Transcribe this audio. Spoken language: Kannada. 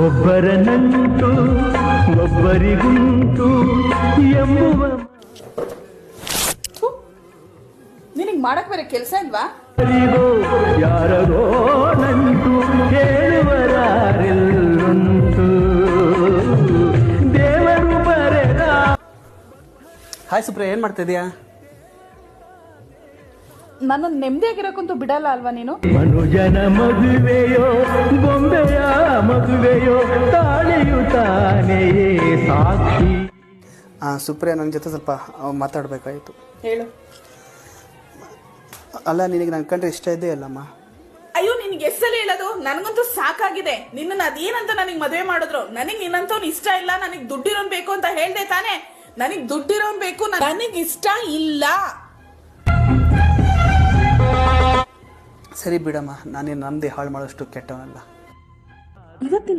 ಒಬ್ಬರ ನಂಟು ಒಬ್ಬರಿಗುಂಟು ಎಂಬುವ ನಿನಗೆ ಮಾಡಕ್ ಬೇರೆ ಕೆಲಸ ಇಲ್ವಾ? ಯಾರಗೋ ನಂಟು ಹೇಳುವರಾರೆಲ್ಲುಂಟು ದೇವರು ಬರೆದ. ಹಾಯ್ ಸುಪ್ರಿಯಾ, ಏನು ಮಾಡ್ತಾ ಇದೀಯಾ? ನನ್ನ ನೆಮ್ಮದಿಯಾಗಿರೋಕ್ಕಂತೂ ಬಿಡಲ್ಲ ಅಲ್ವಾ ನೀನು? ಮನುಜನ ಮದುವೆಯೋ ಬೊಂಬೆಯ ಮದುವೆಯೋ ತಾಳಿಯು ತಾನೆಯೇ ಸಾಕ್ಷಿ. ಸುಪ್ರಿಯಾ, ನನ್ನ ಜೊತೆ ಸ್ವಲ್ಪ ಮಾತಾಡಬೇಕಾಯಿತು. ಹೇಳು. ಅಲ್ಲ, ನಿನಗೆ ನನ್ನ ಕಂಡ್ರೆ ಇಷ್ಟ ಇದೆ ಅಲ್ಲಮ್ಮ? ಅಯ್ಯೋ, ನಿನ್ಗೆ ಎಷ್ಟಲ್ಲಿ ಹೇಳೋದು? ನನಗಂತೂ ಸಾಕಾಗಿದೆ. ನಿನ್ನ ಅದೇನಂತ ನನಗೆ ಮದುವೆ ಮಾಡಿದ್ರು. ನನಗೆ ನಿನ್ನಂತವ್ನು ಇಷ್ಟ ಇಲ್ಲ, ನನಗೆ ದುಡ್ಡಿರೋನ್ ಬೇಕು ಅಂತ ಹೇಳ್ದೆ ತಾನೆ. ನನಗೆ ದುಡ್ಡಿರೋನ್ ಬೇಕು, ನನಗೆ ಇಷ್ಟ ಇಲ್ಲ. ಸರಿ ಬಿಡಮ್ಮ, ನಾನೇನು ನಮ್ಮದೇ ಹಾಳು ಮಾಡೋಷ್ಟು ಕೆಟ್ಟವನಲ್ಲ. ಇವತ್ತಿನ